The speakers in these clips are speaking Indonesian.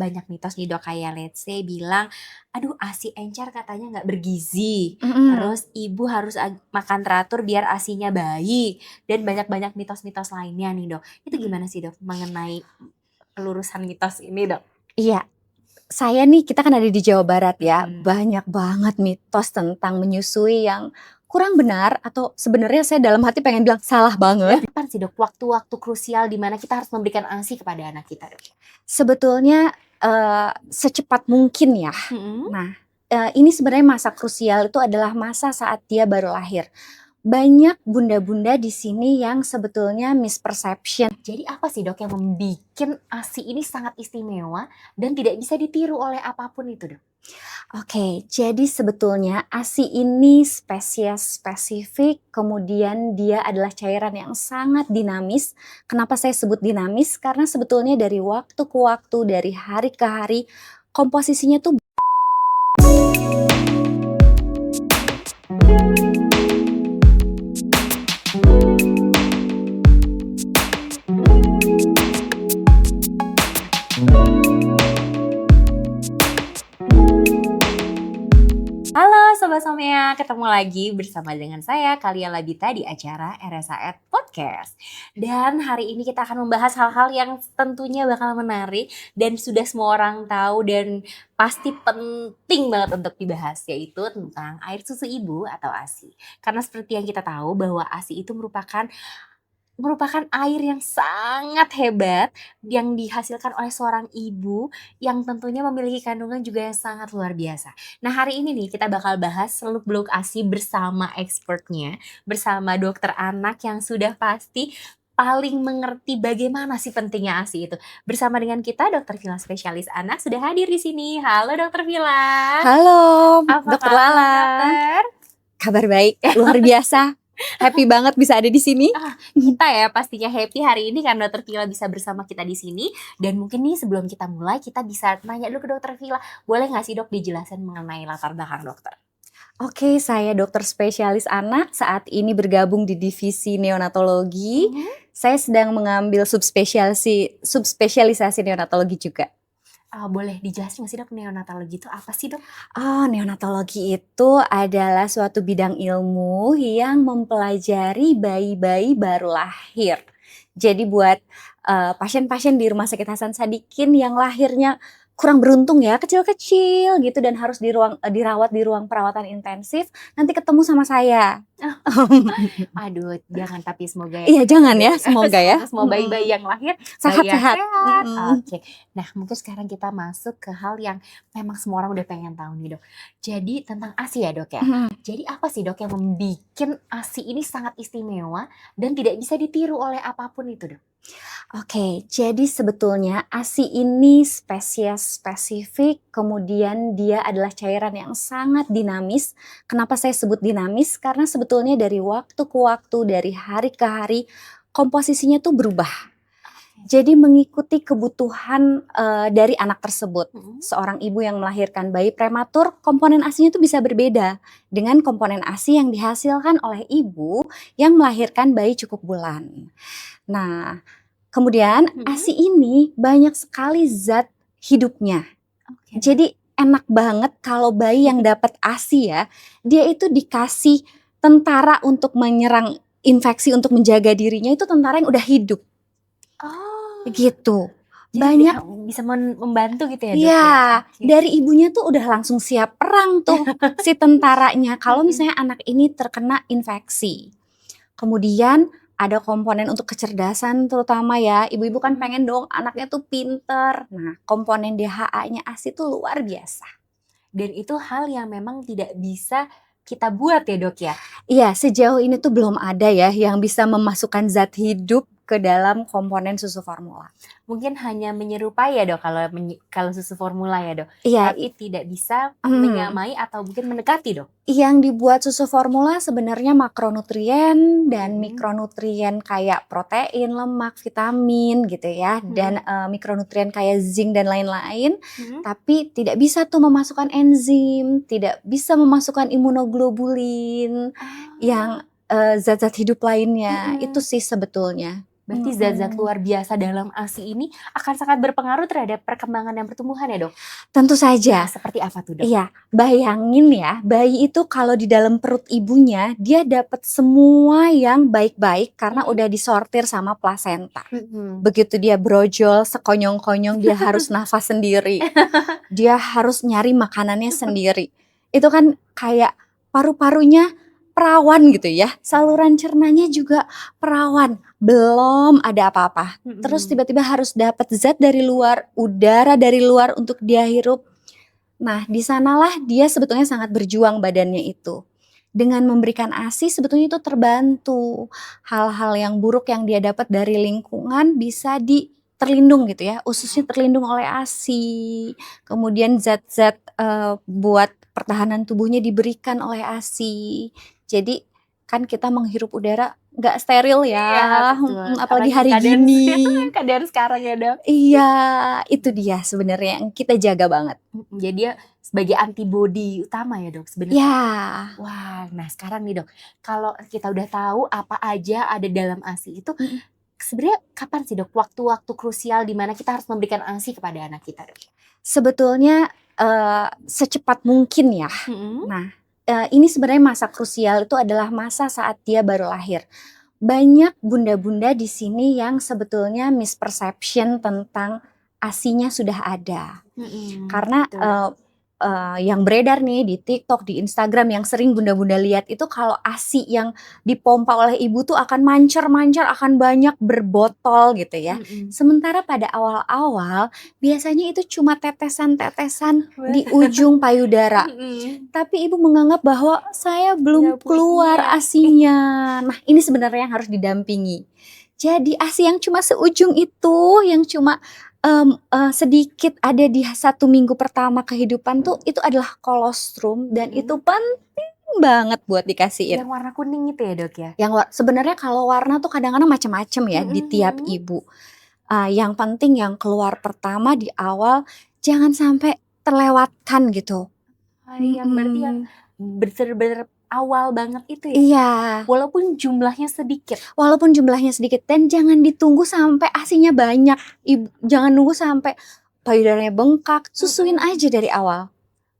banyak mitos nih Dok, kayak let's say bilang, aduh ASI encer katanya nggak bergizi, Mhm. terus ibu harus makan teratur biar ASINya baik, dan banyak-banyak mitos-mitos lainnya nih Dok. Itu Mhm. gimana sih Dok mengenai pelurusan mitos ini Dok? Iya, kita kan ada di Jawa Barat ya, Mhm. banyak banget mitos tentang menyusui yang kurang benar atau sebenarnya saya dalam hati pengen bilang salah banget. Kapan sih Dok waktu-waktu krusial di mana kita harus memberikan ASI kepada anak kita Dok? Sebetulnya, secepat mungkin ya. Mhm. Nah, ini sebenarnya masa krusial itu adalah masa saat dia baru lahir. Banyak bunda-bunda di sini yang sebetulnya misperception. Jadi apa sih Dok yang membikin ASI ini sangat istimewa dan tidak bisa ditiru oleh apapun itu Dok? Oke, jadi sebetulnya ASI ini spesies spesifik, kemudian dia adalah cairan yang sangat dinamis. Kenapa saya sebut dinamis? Karena sebetulnya dari waktu ke waktu, dari hari ke hari, komposisinya tuh Halo Sobat Somea, ketemu lagi bersama dengan saya Kalia Labita di acara RSAED Podcast. Dan hari ini kita akan membahas hal-hal yang tentunya bakal menarik dan sudah semua orang tahu dan pasti penting banget untuk dibahas, yaitu tentang air susu ibu atau ASI. Karena seperti yang kita tahu bahwa ASI itu merupakan air yang sangat hebat yang dihasilkan oleh seorang ibu yang tentunya memiliki kandungan juga yang sangat luar biasa. Nah hari ini nih kita bakal bahas seluk-beluk ASI bersama expertnya, bersama dokter anak yang sudah pasti paling mengerti bagaimana sih pentingnya ASI itu. Bersama dengan kita Dokter Vila spesialis anak sudah hadir di sini. Halo Dokter Vila. halo Apa Dokter kabar Lala, dokter? kabar baik, luar biasa, happy banget bisa ada di sini. Kita ya pastinya happy hari ini karena Dokter Vila bisa bersama kita di sini. Dan mungkin nih sebelum kita mulai kita bisa nanya dulu ke Dokter Vila, boleh nggak sih Dok dijelasin mengenai latar belakang dokter? Oke, saya dokter spesialis anak, saat ini bergabung di divisi neonatologi. Saya sedang mengambil subspesialisasi neonatologi juga. Boleh dijelasin nggak sih Dok neonatologi itu apa sih Dok? Oh, neonatologi itu adalah suatu bidang ilmu yang mempelajari bayi-bayi baru lahir. Jadi buat pasien-pasien di Rumah Sakit Hasan Sadikin yang lahirnya kurang beruntung ya, kecil-kecil gitu dan harus dirawat di ruang perawatan intensif, nanti ketemu sama saya. Aduh jangan tapi semoga ya Iya jangan ya, semoga ya. semoga semua bayi-bayi yang lahir bayi yang Sehat-sehat. sehat. Oke. Nah mungkin sekarang kita masuk ke hal yang memang semua orang udah pengen tahu nih Dok. Jadi tentang ASI ya Dok ya. Jadi apa sih Dok yang membikin ASI ini sangat istimewa dan tidak bisa ditiru oleh apapun itu Dok? Oke, jadi sebetulnya ASI ini spesies spesifik, kemudian dia adalah cairan yang sangat dinamis. Kenapa saya sebut dinamis? Karena sebetulnya dari waktu ke waktu, dari hari ke hari, komposisinya tuh berubah. Jadi mengikuti kebutuhan dari anak tersebut. Seorang ibu yang melahirkan bayi prematur, komponen ASI-nya tuh bisa berbeda dengan komponen ASI yang dihasilkan oleh ibu yang melahirkan bayi cukup bulan. Nah, kemudian ASI ini banyak sekali zat hidupnya. Jadi enak banget kalau bayi yang dapat ASI ya, dia itu dikasih tentara untuk menyerang infeksi untuk menjaga dirinya itu tentara yang udah hidup. Oh. Gitu. Jadi Banyak bisa membantu gitu ya Dok ya? Iya, Oke. dari ibunya tuh udah langsung siap perang tuh si tentaranya kalau misalnya anak ini terkena infeksi. Kemudian ada komponen untuk kecerdasan terutama ya, ibu-ibu kan pengen dong anaknya tuh pinter. Nah, komponen DHA-nya ASI tuh luar biasa. Dan itu hal yang memang tidak bisa kita buat ya Dok ya? Iya, sejauh ini tuh belum ada ya yang bisa memasukkan zat hidup ke dalam komponen susu formula. Mungkin hanya menyerupai ya Dok kalau susu formula ya Dok? Iya, Tapi tidak bisa menyamai atau mungkin mendekati Dok? Yang dibuat susu formula sebenarnya makronutrien dan mikronutrien kayak protein, lemak, vitamin gitu ya, dan mikronutrien kayak zinc dan lain-lain. Tapi tidak bisa tuh memasukkan enzim, tidak bisa memasukkan imunoglobulin, yang zat-zat hidup lainnya. Itu sih sebetulnya. Berarti zat-zat Mhm. luar biasa dalam ASI ini akan sangat berpengaruh terhadap perkembangan dan pertumbuhan ya, Dok? Tentu Nah, saja. seperti apa tuh, Dok? Iya, bayangin ya, bayi itu kalau di dalam perut ibunya, dia dapat semua yang baik-baik karena Mhm. udah disortir sama plasenta. Mhm. Begitu dia brojol, sekonyong-konyong, dia harus nafas sendiri. Dia harus nyari makanannya sendiri. Itu kan kayak paru-parunya perawan gitu ya, saluran cernanya juga perawan, belum ada apa-apa. Terus Mhm. tiba-tiba harus dapat zat dari luar, udara dari luar untuk dia hirup. Nah, di sanalah dia sebetulnya sangat berjuang badannya itu. Dengan memberikan ASI sebetulnya itu terbantu. Hal-hal yang buruk yang dia dapat dari lingkungan bisa terlindung gitu ya, ususnya terlindung oleh ASI. Kemudian zat-zat, buat pertahanan tubuhnya diberikan oleh ASI. Jadi kan kita menghirup udara nggak steril Iya, ya, betul. apalagi Apalagi hari keadaan gini. keadaan sekarang ya, Dok? Iya, itu dia sebenarnya yang kita jaga banget. Jadi dia sebagai antibodi utama ya, Dok, sebenarnya? Ya, Wah, nah sekarang nih, Dok, kalau kita udah tahu apa aja ada dalam ASI itu, mhm. sebenarnya kapan sih, Dok, waktu-waktu krusial di mana kita harus memberikan ASI kepada anak kita, Dok? Sebetulnya, secepat mungkin ya. Mhm. Nah, ini sebenarnya masa krusial itu adalah masa saat dia baru lahir. Banyak bunda-bunda di sini yang sebetulnya misperception tentang ASI-nya sudah ada. Mhm, Karena, betul. yang beredar nih di TikTok, di Instagram yang sering bunda-bunda lihat itu kalau ASI yang dipompa oleh ibu tuh akan mancar-mancar, akan banyak berbotol gitu ya. Mhm. Sementara pada awal-awal biasanya itu cuma tetesan-tetesan di Wah. ujung payudara. Mhm. Tapi ibu menganggap bahwa saya belum Nggak keluar punya. ASI-nya. Nah, ini sebenarnya yang harus didampingi. Jadi ASI yang cuma seujung itu, yang cuma sedikit ada di 1 minggu pertama kehidupan tuh, itu adalah kolostrum dan itu Mhm. penting banget buat dikasihin. Yang warna kuning itu ya, Dok, ya? Yang sebenarnya kalau warna tuh kadang-kadang macam-macam ya di Mhm tiap mhm. ibu. Yang penting yang keluar pertama di awal jangan sampai terlewatkan gitu. Yang berarti yang Mhm. bener-bener awal banget itu ya? Iya, Walaupun jumlahnya sedikit? walaupun jumlahnya sedikit dan jangan ditunggu sampai ASI-nya banyak. Jangan nunggu sampai payudaranya bengkak, susuin Mhm. aja dari awal,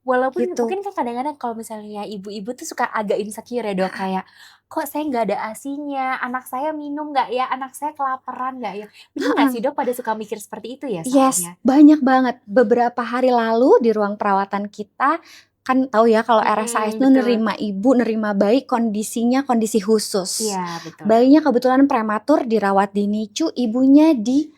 Walaupun gitu. mungkin kan kadang-kadang kalau misalnya ibu-ibu tuh suka agak insecure ya, Dok, kayak, "Kok saya nggak ada ASI-nya? Anak saya minum nggak ya? Anak saya kelaparan nggak ya?" Bener nggak Heeh, sih, Dok, pada suka mikir seperti itu ya yes, soalnya? banyak banget. Beberapa hari lalu di ruang perawatan kita, kan tahu ya kalau RSAS Mhm, itu betul. nerima ibu, nerima bayi kondisinya kondisi khusus. Iya, betul, Dok. Bayinya kebetulan prematur dirawat di NICU, ibunya di,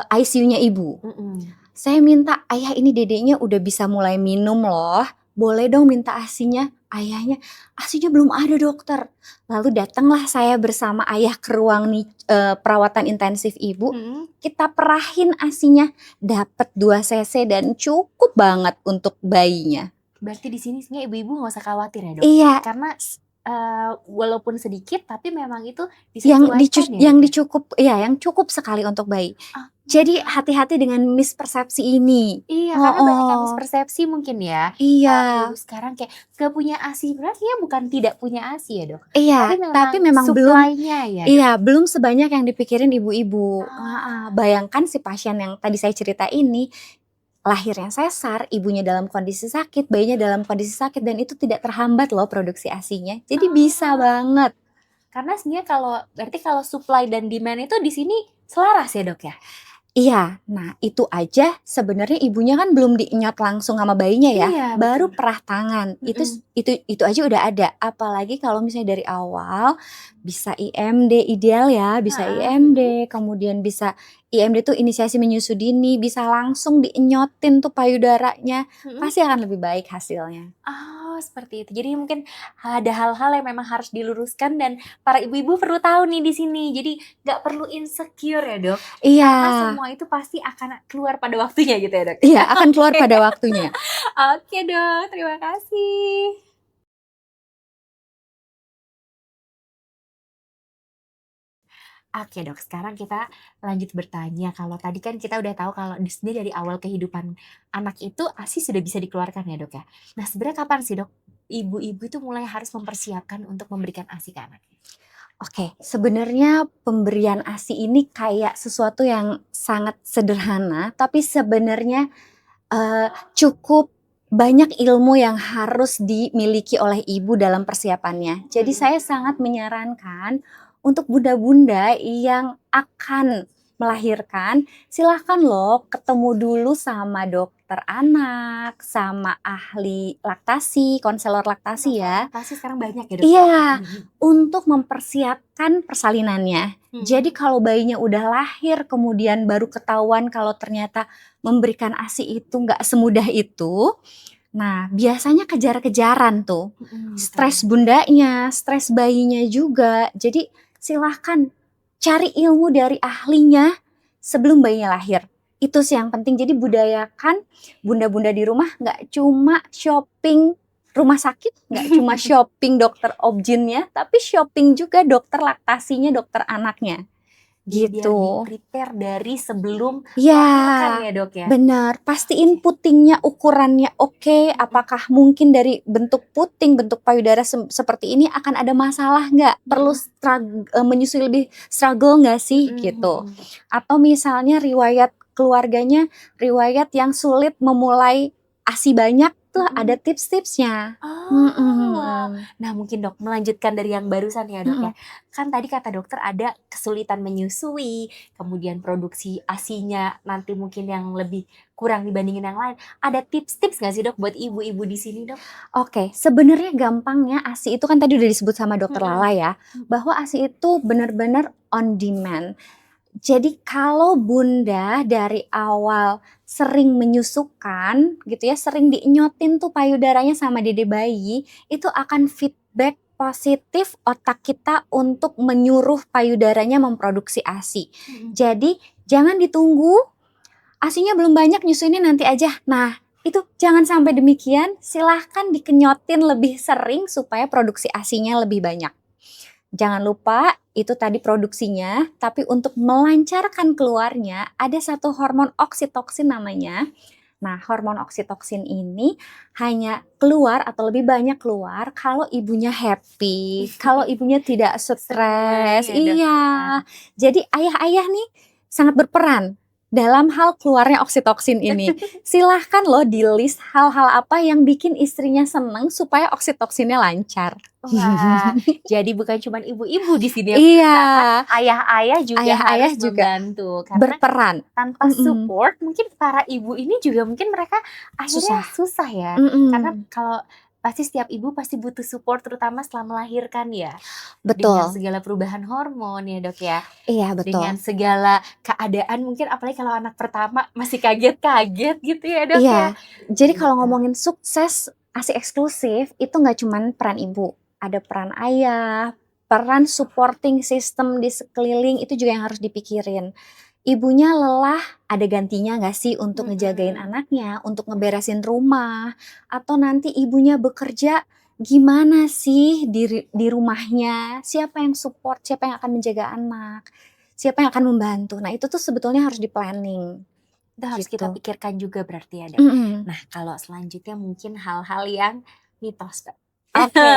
ICU-nya ibu. Mhm. Saya minta, "Ayah ini dedeknya udah bisa mulai minum loh, boleh dong minta ASI-nya?" Ayahnya, "ASI-nya belum ada dokter." Lalu datanglah saya bersama ayah ke ruang perawatan intensif ibu, Mhm. kita perahin ASI-nya, dapat 2 cc dan cukup banget untuk bayinya. Berarti di sini sebenarnya ibu-ibu nggak usah khawatir ya, Dok? Iya, Karena, walaupun sedikit tapi memang itu disesuaikan ya, Dok, ya? yang cukup sekali untuk bayi. Ah, Jadi hati-hati dengan mispersepsi ini. iya, karena banyak yang Heeh, mispersepsi mungkin ya, iya. ibu-ibu sekarang kayak nggak punya ASI, berarti ya bukan tidak punya ASI ya, Dok? Tapi Iya, memang tapi memang belum supply-nya ya, Dok? iya, belum sebanyak yang dipikirin ibu-ibu. Heeh, Ah. bayangkan si pasien yang tadi saya cerita ini, lahirnya sesar, ibunya dalam kondisi sakit, bayinya dalam kondisi sakit dan itu tidak terhambat loh produksi ASI-nya. Jadi bisa Ah, banget. karena sebenarnya berarti kalau supply dan demand itu di sini selaras ya, Dok, ya? Iya, nah itu aja sebenarnya ibunya kan belum dienyot langsung sama bayinya ya, Iya, baru betul. perah tangan. Mhm. Itu aja udah ada. Apalagi kalau misalnya dari awal bisa IMD ideal ya, bisa Heeh, mhm. IMD, kemudian bisa IMD tuh inisiasi menyusui dini, bisa langsung dienyotin tuh payudaranya, Mhm. pasti akan lebih baik hasilnya. Oh, seperti itu. Jadi mungkin ada hal-hal yang memang harus diluruskan dan para ibu-ibu perlu tahu nih di sini. Jadi nggak perlu insecure ya, Dok, Iya, karena semua itu pasti akan keluar pada waktunya gitu ya, Dok? iya akan keluar Oke. pada waktunya. Oke, Dok, terima kasih. Oke, Dok, sekarang kita lanjut bertanya. Kalau tadi kan kita udah tahu kalau sebenarnya dari awal kehidupan anak itu ASI sudah bisa dikeluarkan ya, Dok, ya. Nah, sebenarnya kapan sih, Dok, ibu-ibu itu mulai harus mempersiapkan untuk memberikan ASI ke anaknya? Oke, sebenarnya pemberian ASI ini kayak sesuatu yang sangat sederhana, tapi sebenarnya, cukup banyak ilmu yang harus dimiliki oleh ibu dalam persiapannya. Jadi Mhm. saya sangat menyarankan untuk bunda-bunda yang akan melahirkan, silahkan loh ketemu dulu sama dokter anak, sama ahli laktasi, konselor laktasi Konselor ya. laktasi sekarang banyak ya, Dok, ya? Iya, Mhm. untuk mempersiapkan persalinannya. Jadi Mhm. kalau bayinya udah lahir kemudian baru ketahuan kalau ternyata memberikan ASI itu nggak semudah itu, nah biasanya kejar-kejaran tuh. Mhm, betul. Stres bundanya, stres bayinya juga. Jadi silahkan cari ilmu dari ahlinya sebelum bayinya lahir. Itu sih yang penting. Jadi budayakan bunda-bunda di rumah nggak cuma shopping rumah sakit, nggak cuma shopping dokter objinnya, tapi shopping juga dokter laktasinya, dokter anaknya. Biar Gitu. di-prepare dari sebelum Iya, melahirkan ya, Dok, ya? benar. Pastiin putingnya ukurannya oke, Mhm. apakah mungkin dari bentuk puting, bentuk payudara seperti ini akan ada masalah nggak? Perlu Mhm. menyusui lebih struggle nggak sih? Mhm Gitu. mhm. Atau misalnya riwayat keluarganya, riwayat yang sulit memulai ASI banyak tuh ada Mhm. tips-tipsnya. Oh, wow. Mhm. Nah, mungkin Dok, melanjutkan dari yang barusan ya, Dok, ya. Mhm. Kan tadi kata dokter ada kesulitan menyusui, kemudian produksi ASI-nya nanti mungkin yang lebih kurang dibandingin yang lain. Ada tips-tips nggak sih, Dok, buat ibu-ibu di sini, Dok? Oke, sebenarnya gampangnya ASI itu kan tadi udah disebut sama dokter Mhm. Lala ya, Mhm. bahwa ASI itu benar-benar on demand. Jadi kalau bunda dari awal sering menyusukan gitu ya, sering diinyotin tuh payudaranya sama dede bayi, itu akan feedback positif otak kita untuk menyuruh payudaranya memproduksi ASI. Mhm. Jadi jangan ditunggu ASINya belum banyak, nyusuinnya nanti aja. Nah, itu jangan sampai demikian, silahkan dikenyotin lebih sering supaya produksi ASINya lebih banyak. Jangan lupa itu tadi produksinya, tapi untuk melancarkan keluarnya ada satu hormon oksitoksin namanya. Nah, hormon oksitoksin ini hanya keluar atau lebih banyak keluar kalau ibunya happy, kalau ibunya tidak Seneng stres. ya, Dok, Iya. ya? Jadi ayah-ayah nih sangat berperan dalam hal keluarnya oksitoksin ini. Silahkan loh di-list hal-hal apa yang bikin istrinya seneng supaya oksitoksinnya lancar. Wah, jadi bukan cuman ibu-ibu di sini yang Iya, berusaha, ayah-ayah juga ayah-ayah harus juga membantu. Karena berperan. tanpa Mhm, support mungkin para ibu ini juga mungkin mereka akhirnya susah. susah ya. Karena Mhm, kalau pasti setiap ibu pasti butuh support terutama setelah melahirkan ya. Dengan betul. segala perubahan hormon ya, Dok, ya. Iya, betul. Dengan segala keadaan mungkin apalagi kalau anak pertama masih kaget-kaget gitu ya, Dok, ya. Iya, jadi kalau Gitu. ngomongin sukses ASI eksklusif itu nggak cuman peran ibu, ada peran ayah, peran supporting system di sekeliling itu juga yang harus dipikirin. Ibunya lelah, ada gantinya nggak sih untuk ngejagain Mhm. anaknya, untuk ngeberesin rumah, atau nanti ibunya bekerja, gimana sih di rumahnya, siapa yang support, siapa yang akan menjaga anak, siapa yang akan membantu. Nah itu tuh sebetulnya harus di-planning, Itu harus kita gitu. pikirkan juga berarti ya, Dok. Mhm, Nah, kalau selanjutnya mungkin hal-hal yang mitos, Dok. oke.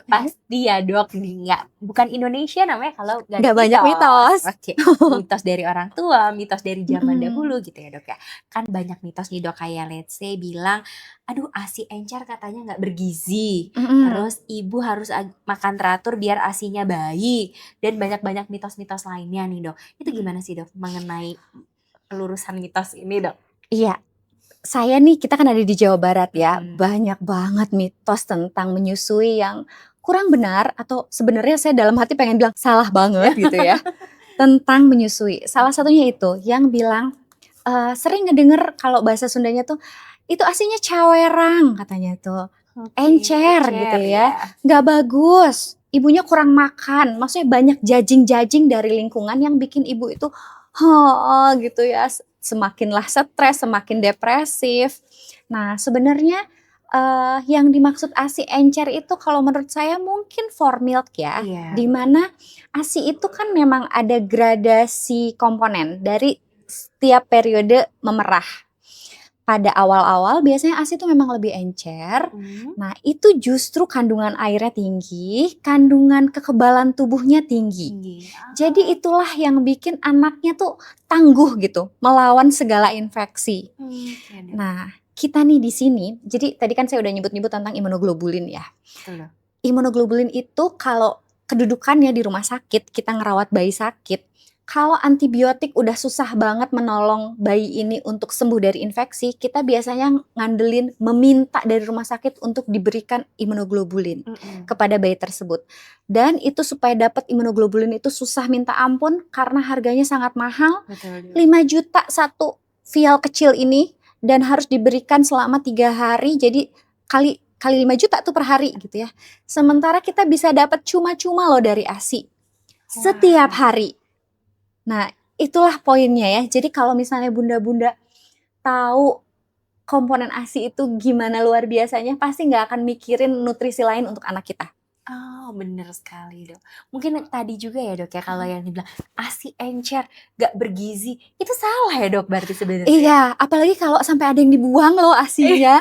Pasti ya, Dok, nggak bukan Indonesia namanya kalau nggak ada Nggak banyak mitos. mitos. Oke, mitos dari orang tua, mitos dari zaman Mhm, dahulu gitu ya, Dok, ya. Kan banyak mitos nih, Dok, kayak let's say bilang, "Aduh, ASI encer katanya nggak bergizi." mhm. Terus ibu harus makan teratur biar ASINya baik, dan banyak-banyak mitos-mitos lainnya nih, Dok. Itu Mhm. gimana sih, Dok, mengenai pelurusan mitos ini, Dok? Iya, saya nih kita kan ada di Jawa Barat ya, Mhm. banyak banget mitos tentang menyusui yang kurang benar atau sebenarnya saya dalam hati pengen bilang salah banget gitu ya, tentang menyusui. Salah Mhm. satunya yang bilang, sering ngedenger kalau bahasa Sundanya tuh, "Itu aslinya cawerang," katanya tuh, Oke, "encer," gitu encer ya, ya. "nggak bagus, ibunya kurang makan." Maksudnya banyak judging-judging dari lingkungan yang bikin ibu itu, gitu ya, semakinlah stres, semakin depresif. Nah, sebenarnya, yang dimaksud ASI encer itu kalau menurut saya mungkin for milk ya, Iya, di betul. mana ASI itu kan memang ada gradasi komponen dari setiap periode memerah. pada awal-awal biasanya ASI itu memang lebih encer. Nah, itu justru kandungan airnya tinggi, kandungan kekebalan tubuhnya tinggi. Jadi itulah yang bikin anaknya tuh tangguh gitu, melawan segala infeksi. Nah, kita nih di sini, jadi tadi kan saya udah nyebut-nyebut tentang imunoglobulin ya. Betul. Imunoglobulin itu kalau kedudukannya di rumah sakit, kita ngerawat bayi sakit, kalau antibiotik udah susah banget menolong bayi ini untuk sembuh dari infeksi, kita biasanya ngandelin meminta dari rumah sakit untuk diberikan imunoglobulin kepada bayi tersebut. Dan itu supaya dapat imunoglobulin itu susah minta ampun karena harganya sangat mahal. Betul. 5 juta satu vial kecil ini dan harus diberikan selama 3 hari. Jadi kali 5 juta tuh per hari gitu ya. Sementara kita bisa dapat cuma-cuma loh dari ASI setiap hari. Nah, itulah poinnya ya. Jadi kalau misalnya bunda-bunda tahu komponen ASI itu gimana luar biasanya, pasti nggak akan mikirin nutrisi lain untuk anak kita. Oh, bener sekali, Dok. Mungkin tadi juga ya, Dok, ya, kalau yang dibilang ASI encer, gak bergizi, itu salah ya, Dok, berarti sebenarnya? Iya, apalagi kalau sampai ada yang dibuang loh ASInya.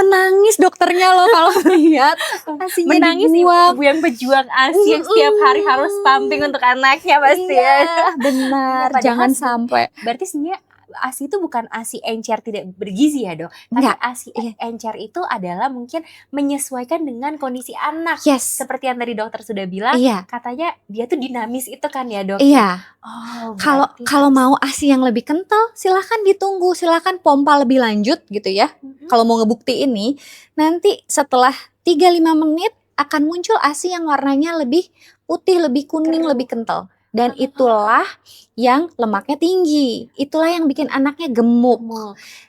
menangis dokternya loh kalau lihat ASInya Menangis dibuang. ibu yang pejuang ASI yang setiap hari harus pumping untuk anaknya pasti ya. Iya, benar. Padahal Jangan sampai. Berarti sebenarnya ASI itu bukan ASI encer tidak bergizi ya, Dok? Tapi Enggak. ASI encer itu adalah mungkin menyesuaikan dengan kondisi anak. Yes. Seperti yang tadi dokter sudah bilang, Iya. katanya dia tuh dinamis itu kan ya, Dok? Iya. Oh, kalau mau ASI yang lebih kental, silahkan ditunggu, silahkan pompa lebih lanjut gitu ya. Kalau mau ngebuktiin nih, nanti setelah 3-5 menit akan muncul ASI yang warnanya lebih putih, lebih kuning, lebih kental. Dan itulah yang lemaknya tinggi. Itulah yang bikin anaknya gemuk.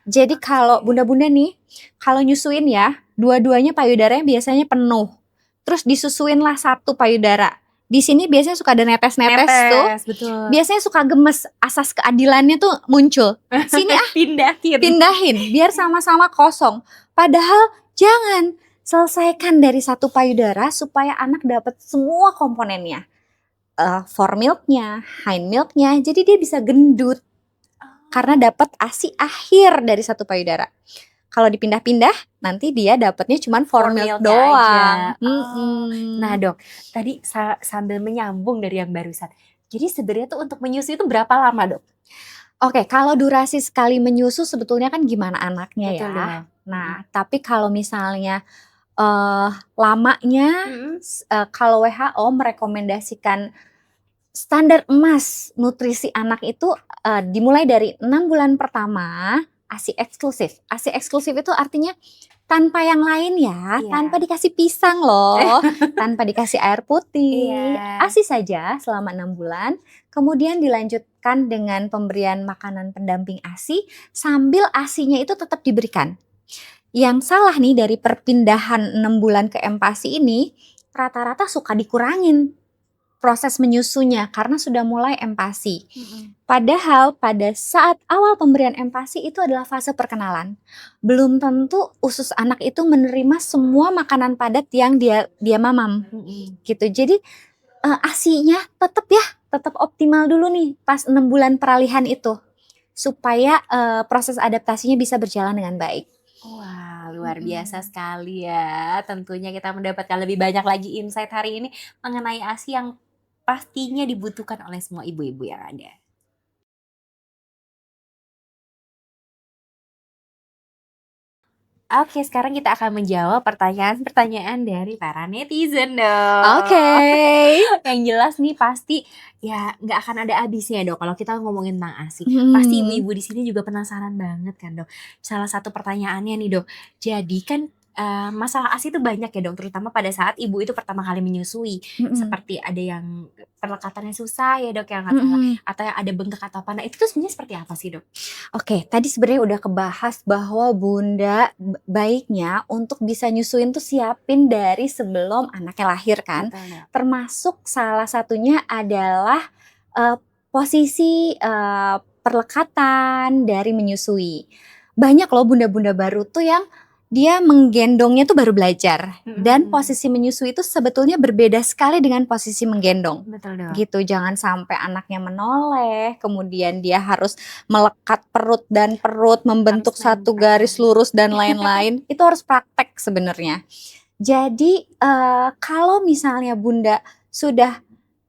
Jadi kalau bunda-bunda nih, kalau nyusuin ya, dua-duanya payudaranya biasanya penuh. Terus disusuinlah satu payudara. Di sini biasanya suka ada netes-netes tuh. Betul. Biasanya suka gemes, asas keadilannya tuh muncul. Sini pindahin biar sama-sama kosong. Padahal jangan, selesaikan dari satu payudara supaya anak dapat semua komponennya. Foremilknya, hindmilknya, jadi dia bisa gendut karena dapat ASI akhir dari satu payudara. Kalau dipindah-pindah, nanti dia dapatnya cuma formilk doang. Nah, Dok, tadi sambil menyambung dari yang barusan. Jadi sebenarnya tuh untuk menyusui itu berapa lama, Dok? Oke, kalau durasi sekali menyusu sebetulnya kan gimana anaknya ya. Betul. Nah, tapi kalau misalnya lamanya, kalau WHO merekomendasikan standar emas nutrisi anak itu dimulai dari 6 bulan pertama ASI eksklusif. ASI eksklusif itu artinya tanpa yang lain ya, tanpa dikasih pisang loh, tanpa dikasih air putih, ASI saja selama 6 bulan. Kemudian dilanjutkan dengan pemberian makanan pendamping ASI sambil ASInya itu tetap diberikan. Yang salah nih dari perpindahan 6 bulan ke MPASI ini, rata-rata suka dikurangin proses menyusunya karena sudah mulai MPASI. Padahal pada saat awal pemberian MPASI itu adalah fase perkenalan. Belum tentu usus anak itu menerima semua makanan padat yang dia mamam. Gitu. Jadi ASI-nya tetap optimal dulu nih pas 6 bulan peralihan itu. Supaya proses adaptasinya bisa berjalan dengan baik. Wah, luar biasa sekali ya. Tentunya kita mendapatkan lebih banyak lagi insight hari ini mengenai ASI yang pastinya dibutuhkan oleh semua ibu-ibu yang ada. Oke, sekarang kita akan menjawab pertanyaan-pertanyaan dari para netizen dong. Oke. Yang jelas nih pasti ya nggak akan ada habisnya dong kalau kita ngomongin tentang ASI. Pasti ibu-ibu di sini juga penasaran banget kan dok. Salah satu pertanyaannya nih dok, jadi kan masalah ASI itu banyak ya dok, terutama pada saat ibu itu pertama kali menyusui. Seperti ada yang perlekatannya susah ya dok, yang atau yang ada bengkak atau apa. Nah itu tuh sebenarnya seperti apa sih dok? Oke, tadi sebenarnya udah kebahas bahwa bunda baiknya untuk bisa nyusuin tuh siapin dari sebelum anaknya lahir kan. Betul, termasuk salah satunya adalah posisi perlekatan dari menyusui. Banyak loh bunda-bunda baru tuh yang dia menggendongnya tuh baru belajar. Dan Mm-mm. posisi menyusui itu sebetulnya berbeda sekali dengan posisi menggendong. Betul dok. Gitu, jangan sampai anaknya menoleh, kemudian dia harus melekat perut dan perut, membentuk Harus satu nempel. garis lurus dan lain-lain. Itu harus praktek sebenarnya. Jadi kalau misalnya Bunda sudah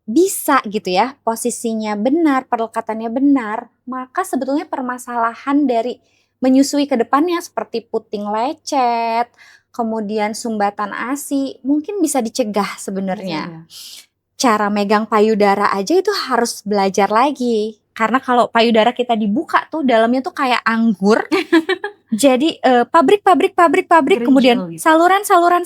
bisa gitu ya, posisinya benar, perlekatannya benar, maka sebetulnya permasalahan dari menyusui ke depannya seperti puting lecet, kemudian sumbatan ASI, mungkin bisa dicegah sebenarnya. Cara megang payudara aja itu harus belajar lagi. Karena kalau payudara kita dibuka tuh dalamnya tuh kayak anggur. Jadi pabrik, Gerunjel kemudian gitu.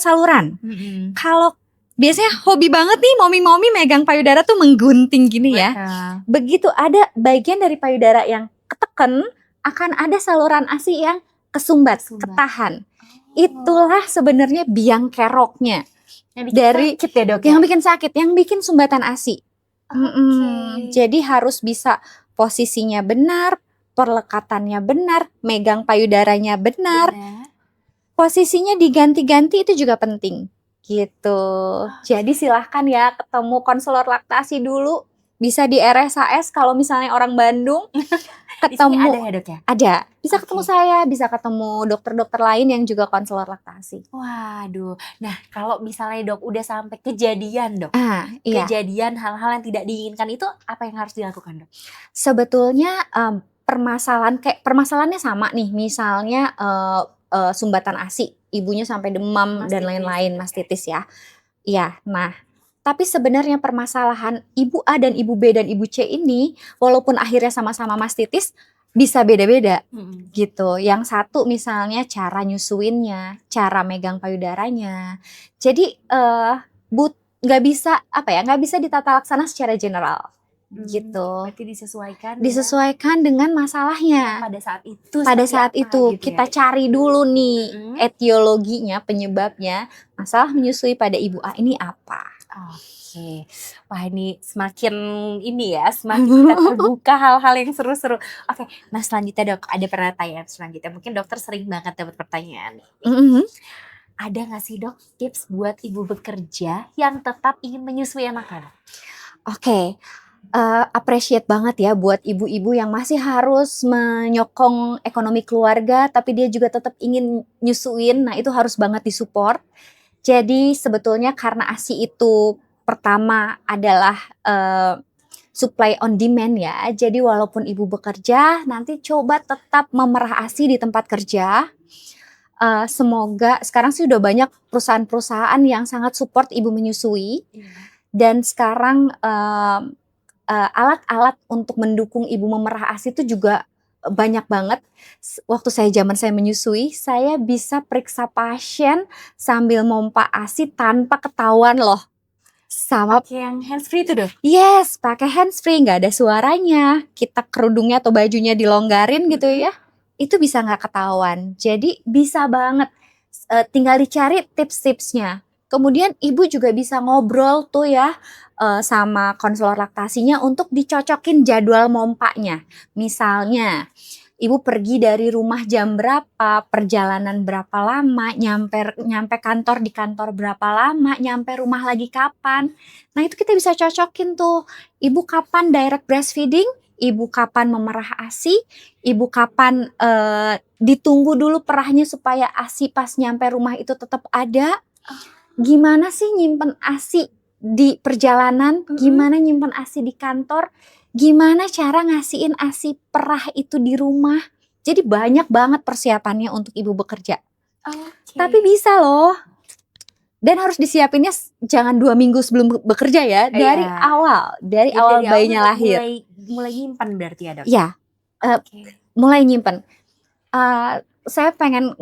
saluran. Mm-mm. Kalau biasanya hobi banget nih momi-momi megang payudara tuh menggunting gini ya. Betul. Begitu ada bagian dari payudara yang keteken, akan ada saluran ASI yang kesumbat, Kesumbat. ketahan. Oh. Itulah sebenarnya biang keroknya. Yang bikin Dari sakit ya dok yang ya? bikin sakit, yang bikin sumbatan ASI. Oke. Jadi harus bisa posisinya benar, perlekatannya benar, megang payudaranya benar, Benar. posisinya diganti-ganti itu juga penting. Gitu. Jadi silahkan ya ketemu konselor laktasi dulu. Bisa di RSAS kalau misalnya orang Bandung. Di sini ada Ketemu, ya dok ya? ada. Bisa Oke. ketemu saya, bisa ketemu dokter-dokter lain yang juga konselor laktasi. Waduh. Nah kalau misalnya dok udah sampai kejadian dok. Iya. Kejadian hal-hal yang tidak diinginkan itu apa yang harus dilakukan dok? Sebetulnya permasalahannya sama nih. Misalnya sumbatan ASI, ibunya sampai demam dan Mastitis, lain-lain, oke. mastitis ya. Iya, nah tapi sebenarnya permasalahan ibu A dan ibu B dan ibu C ini walaupun akhirnya sama-sama mastitis bisa beda-beda Mm-mm. gitu. Yang satu misalnya cara nyusuinnya, cara megang payudaranya. Jadi nggak bisa ditata laksana secara general gitu. Berarti disesuaikan Disesuaikan dengan masalahnya. pada saat itu. Pada seperti saat apa itu gitu kita ya. cari dulu nih Mm-mm. etiologinya, penyebabnya, masalah menyusui pada ibu A ini apa. Oke, wah ini semakin kita terbuka hal-hal yang seru-seru. Oke, nah selanjutnya dok, ada pertanyaan selanjutnya. Mungkin dokter sering banget dapat pertanyaan. Ada nggak sih dok tips buat ibu bekerja yang tetap ingin menyusui anak-anak? Oke, appreciate banget ya buat ibu-ibu yang masih harus menyokong ekonomi keluarga, tapi dia juga tetap ingin nyusuin. Nah itu harus banget disupport. Jadi sebetulnya karena ASI itu pertama adalah supply on demand ya. Jadi walaupun ibu bekerja, nanti coba tetap memerah ASI di tempat kerja. Semoga sekarang sih udah banyak perusahaan-perusahaan yang sangat support ibu menyusui. Dan sekarang alat-alat untuk mendukung ibu memerah ASI itu juga banyak banget. Waktu zaman saya menyusui, saya bisa periksa pasien sambil mompa ASI tanpa ketahuan loh. Sama pakai yang handsfree itu dong? Yes, pakai handsfree, nggak ada suaranya. Kita kerudungnya atau bajunya dilonggarin gitu ya, itu bisa nggak ketahuan. Jadi bisa banget. Tinggal dicari tips-tipsnya. Kemudian ibu juga bisa ngobrol tuh ya sama konselor laktasinya untuk dicocokin jadwal mompanya. Misalnya ibu pergi dari rumah jam berapa, perjalanan berapa lama, nyampe kantor di kantor berapa lama, nyampe rumah lagi kapan. Nah itu kita bisa cocokin tuh, ibu kapan direct breastfeeding, ibu kapan memerah ASI, ibu kapan ditunggu dulu perahnya supaya ASI pas nyampe rumah itu tetap ada. Gimana sih nyimpen ASI di perjalanan, gimana nyimpen ASI di kantor, gimana cara ngasihin ASI perah itu di rumah. Jadi banyak banget persiapannya untuk ibu bekerja. Tapi bisa loh. Dan harus disiapinnya jangan 2 minggu sebelum bekerja ya, dari awal bayinya lahir. Mulai nyimpan berarti ya dok? Ya, mulai nyimpen. Saya pengen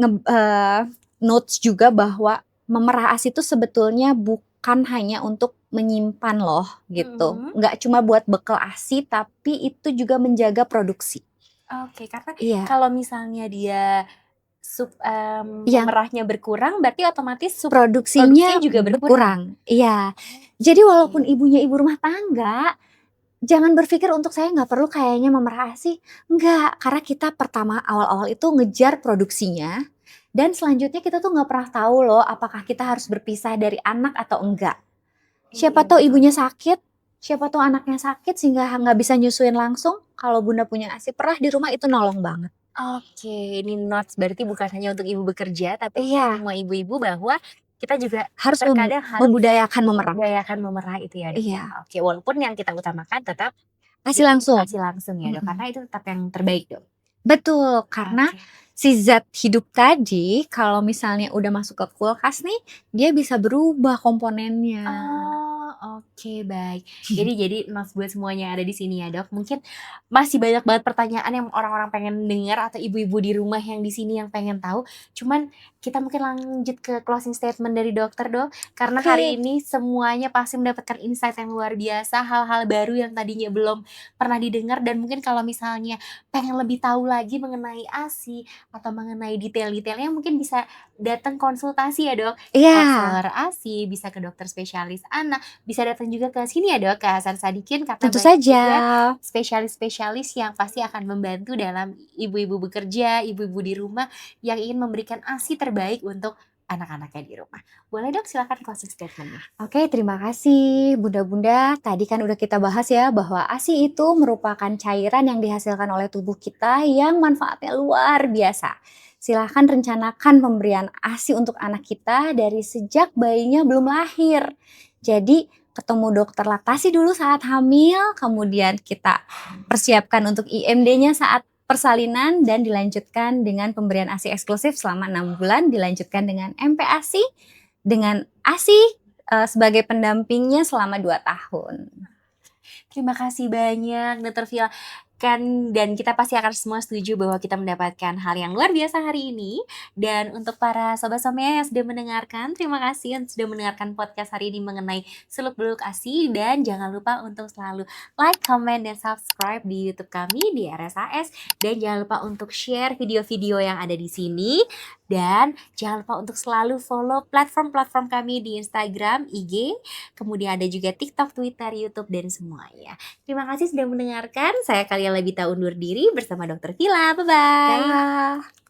notes juga bahwa memerah ASI itu sebetulnya bukan hanya untuk menyimpan loh gitu. Nggak cuma buat bekal ASI, tapi itu juga menjaga produksi. Oke, karena kalau misalnya dia memerahnya berkurang, berarti otomatis produksinya juga berkurang. Iya. Jadi walaupun ibunya ibu rumah tangga, jangan berpikir untuk saya nggak perlu kayaknya memerah ASI. Enggak, karena kita pertama awal-awal itu ngejar produksinya. Dan selanjutnya kita tuh nggak pernah tahu loh apakah kita harus berpisah dari anak atau enggak. Siapa Iya tahu betul. ibunya sakit, siapa tahu anaknya sakit sehingga nggak bisa nyusuin langsung. Kalau Bunda punya ASI perah di rumah itu nolong banget. Oke, ini notes berarti bukan hanya untuk ibu bekerja, tapi untuk Iya, semua ibu-ibu bahwa kita juga harus terkadang harus membudayakan memerah. membudayakan memerah itu ya Dok ya. Iya, Oke, walaupun yang kita utamakan tetap ASI langsung. ASI langsung ya Dok, Mhm. karena itu tetap yang terbaik Dok. Betul, karena Oke. si zat hidup tadi kalau misalnya udah masuk ke kulkas nih, dia bisa berubah komponennya. Oh, oke baik. Jadi notes buat semuanya yang ada di sini ya, Dok. Mungkin masih banyak banget pertanyaan yang orang-orang pengen dengar atau ibu-ibu di rumah yang di sini yang pengen tahu. Cuman kita mungkin lanjut ke closing statement dari dokter, Dok. Karena hari Oke. ini semuanya pasti mendapatkan insight yang luar biasa, hal-hal baru yang tadinya belum pernah didengar dan mungkin kalau misalnya pengen lebih tahu lagi mengenai ASI atau mengenai detail-detailnya mungkin bisa datang konsultasi ya, Dok. Iya, Counselor ASI, bisa ke dokter spesialis anak, bisa datang juga ke sini ya Dok, ke Hasan Sadikin karena tentu banyak saja. juga spesialis-spesialis yang pasti akan membantu dalam ibu-ibu bekerja, ibu-ibu di rumah yang ingin memberikan ASI terbaik untuk anak-anaknya di rumah. Boleh Dok, silakan closing statement-nya. Oke, terima kasih Bunda-bunda. Tadi kan udah kita bahas ya bahwa ASI itu merupakan cairan yang dihasilkan oleh tubuh kita yang manfaatnya luar biasa. Silahkan rencanakan pemberian ASI untuk anak kita dari sejak bayinya belum lahir. Jadi ketemu dokter laktasi dulu saat hamil, kemudian kita persiapkan untuk IMD-nya saat persalinan dan dilanjutkan dengan pemberian ASI eksklusif selama 6 bulan, dilanjutkan dengan MPASI, dengan ASI sebagai pendampingnya selama 2 tahun. Terima kasih banyak Dokter Vila, dan kita pasti akan semua setuju bahwa kita mendapatkan hal yang luar biasa hari ini. Dan untuk para sobat Somea yang sudah mendengarkan, terima kasih yang sudah mendengarkan podcast hari ini mengenai seluk-beluk ASI dan jangan lupa untuk selalu like, comment, dan subscribe di YouTube kami di RSAS dan jangan lupa untuk share video-video yang ada di sini dan jangan lupa untuk selalu follow platform-platform kami di Instagram, IG, kemudian ada juga TikTok, Twitter, YouTube, dan semuanya. Terima kasih sudah mendengarkan. Saya Kalia Labita undur diri bersama Dokter Vila. Bye-bye. Dah.